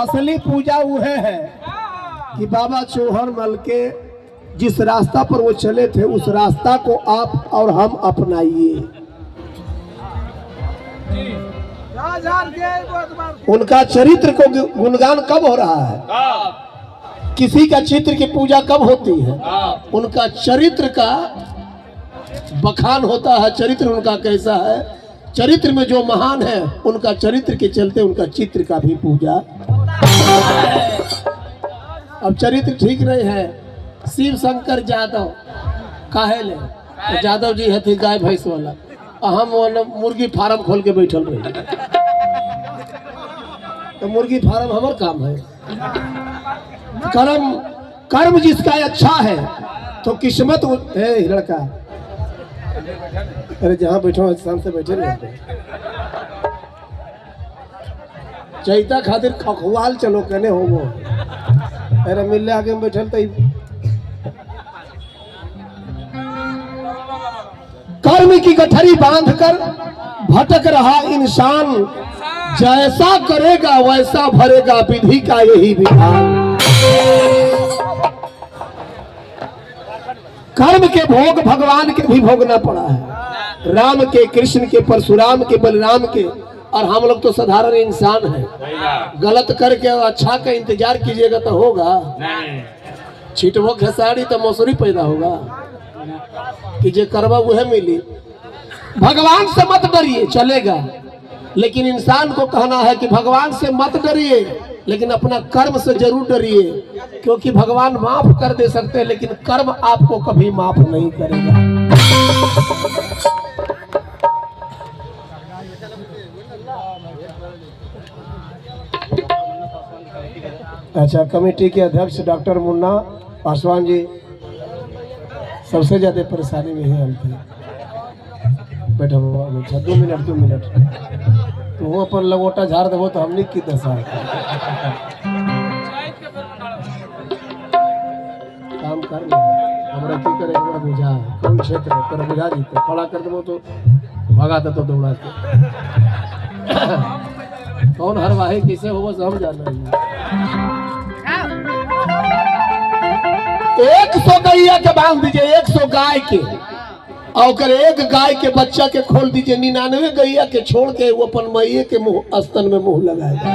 असली पूजा वह है कि बाबा चौहर मल के जिस रास्ता पर वो चले थे उस रास्ता को आप और हम अपनाइए। उनका चरित्र को गुणगान कब हो रहा है? किसी का चित्र की पूजा कब होती है? उनका चरित्र का बखान होता है। चरित्र उनका कैसा है? चरित्र में जो महान है उनका चरित्र के चलते उनका चित्र का भी पूजा। अब चरित्र ठीक नहीं है। शिव शंकर यादव काहे ले तो यादव जी है गाय भैंस वाला, हम मुर्गी फार्म खोल के बैठल रहे तो मुर्गी फार्म हमार काम है। कर्म जिसका अच्छा है तो किस्मत है। लड़का अरे जहाँ बैठो शाम से बैठे नहीं चैता खातिर खखवाल चलो कहने हो वो। अरे मिलने आगे में बैठल तो कर्म की गठरी बांधकर भटक रहा इंसान, जैसा करेगा वैसा भरेगा विधि का यही विधान। कर्म के भोग भगवान के भी भोगना पड़ा है। राम के, कृष्ण के, परशुराम के, बलराम के, और हम लोग तो साधारण इंसान हैं। गलत करके अच्छा का इंतजार कीजिएगा तो होगा। छिटवो खेसाड़ी तो मसूरी पैदा होगा कि जे करवा वह मिली। भगवान से मत डरिए चलेगा, लेकिन इंसान को कहना है कि भगवान से मत डरिए लेकिन अपना कर्म से जरूर डरिए, क्योंकि भगवान माफ कर दे सकते हैं लेकिन कर्म आपको कभी माफ नहीं करेगा। अच्छा, कमेटी के अध्यक्ष डॉक्टर मुन्ना पासवान जी सबसे ज्यादा परेशानी में है। बैठो बाबा, 2 मिनट तो वो अपन लगोटा झाड़ देवो तो हमने की दशा काम कर हमरा की करे, हमरा बुझा कौन क्षेत्र है तेरा बुझा जीते खड़ा कर देवो तो भगा दे तो दौड़ा के कौन हरवाही किसे हो बस हम जान रहे हैं। 100 गैया के बांध दीजिए, 100 गाय के, और एक गाय के बच्चा के खोल दीजिए, 99 गैया के छोड़ के वो अपन मैये के मुंह स्तन में मुंह लगाएगा।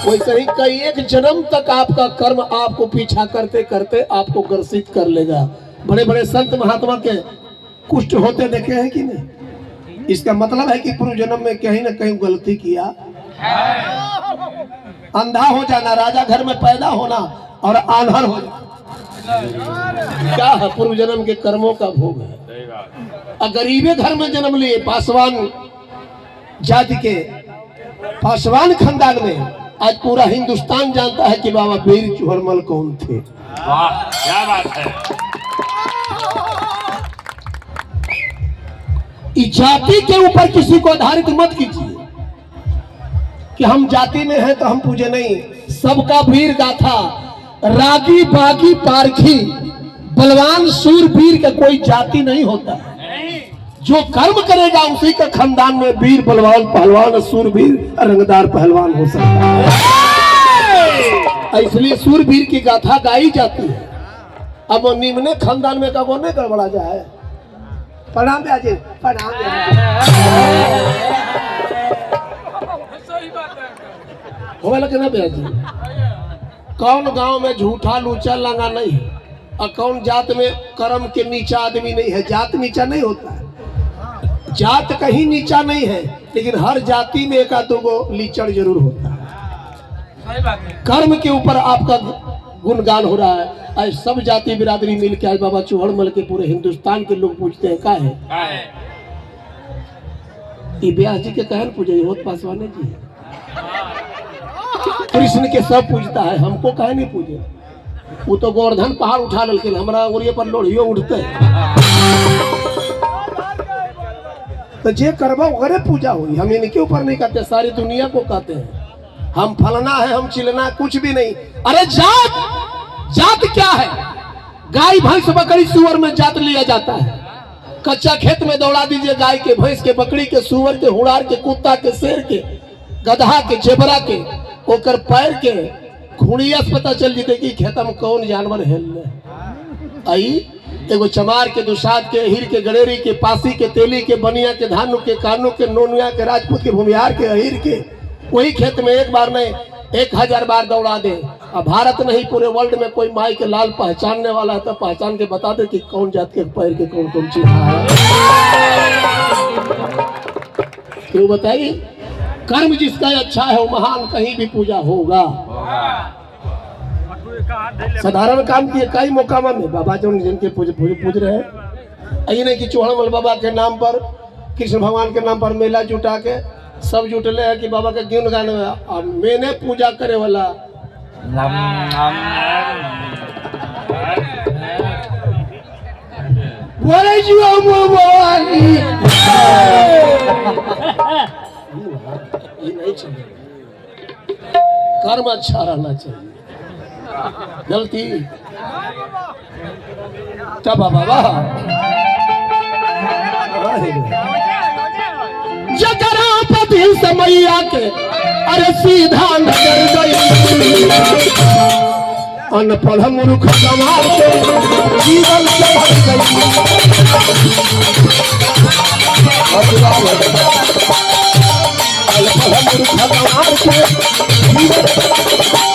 वैसे ही कई एक जन्म तक आपका कर्म आपको पीछा करते करते आपको ग्रसित कर लेगा। बड़े बड़े संत महात्मा के कुष्ठ होते देखे हैं कि नहीं? इसका मतलब है कि पूर्व जन्म में कहीं ना कहीं गलती किया। अंधा हो जाना, राजा घर में पैदा होना और आंधर हो जाना क्या है? पूर्व जन्म के कर्मों का भोग है। गरीबे घर में जन्म लिए, पासवान जाति के पासवान खानदान में, आज पूरा हिंदुस्तान जानता है कि बाबा वीर चौहरमल कौन थे। वाह क्या बात है। इस जाति के ऊपर किसी को आधारित मत कीजिए कि हम जाति में हैं तो हम पूजे नहीं। सबका वीर गाथा, रागी बागी पारखी बलवान सूरवीर का कोई जाति नहीं होता है। जो कर्म करेगा उसी का खानदान में वीर बलवान पहलवान सूरवीर रंगदार पहलवान हो सकता है। इसलिए सूरवीर की गाथा गाई जाती है। अब निम्ने खानदान में कबो नहीं गड़बड़ा जाए। प्रणाम ब्याजी, प्रणाम हो लगे ना ब्याजी। कौन गांव में झूठा लूचा लंगा नहीं है, और कौन जात में कर्म के नीचा आदमी नहीं है। जात नीचा नहीं होता है, जात कहीं नीचा नहीं है, लेकिन हर जाति में एक दो गो लीचड़ जरूर होता है। कर्म के ऊपर आपका गुणगान हो रहा है। आज सब जाति बिरादरी मिल के आज बाबा चौहरमल के पूरे हिंदुस्तान के लोग पूछते हैं का है ये व्यास जी के कहन पूजे होत पासवान जी, कृष्ण के सब पूजता है, हमको कहे नहीं पूजे। वो तो गोवर्धन पहाड़ उठा ललके, हमारा उरिये पर लोढ़ियो उठते। तो जे करबा वगैरह पूजा हुई, हम इनके ऊपर नहीं कहते, सारी दुनिया को कहते हैं हम फलना है, हम चिलना, कुछ भी नहीं। अरे जात क्या है? गाय भैंस बकरी सुअर में जात लिया जाता है। कच्चा खेत में दौड़ा दीजिए गाय के, भैंस के, बकरी के, सुअर के, हुड़ार के, कुत्ता के, शेर के, गधा के, जेबरा के, ओकर पैर के खुड़िया से पता चल जीते कि खेत में कौन जानवर हेल आई। एगो चमार के, दुसाद के, हीर के, गड़ेरी के, पासी के, तेली के, बनिया के, धानु के, कानू के, नोनुआ के, राजपूत के, भूमिहार के, अहीर के, वही खेत में एक बार नहीं 1000 बार दौड़ा दे। अब भारत नहीं पूरे वर्ल्ड में कोई माई के लाल पहचानने वाला है तो पहचान के बता दे कि कौन जात के पैर के कौन कौन चीज है। क्यों बताइए? कर्म जिसका अच्छा है वो महान कहीं भी पूजा होगा। साधारण काम किए कई मुकामा में बाबा जो जिनके पूज रहे हैं। ये नहीं कि चौहड़मल बाबा के नाम पर, कृष्ण भगवान के नाम पर मेला जुटा के सब जुटले है कि बाबा के गुण गाने और मैंने पूजा करे वाला बोले जी ये नहीं चाहिए। कर्म अच्छा रहना चाहिए। गलती तब बाबा जगरापति समैया के अरे सीधा नजर गई। अनपढ़ मूर्ख गंवार के जीवन से भर गई। अनपढ़ मूर्ख गंवार के जीवन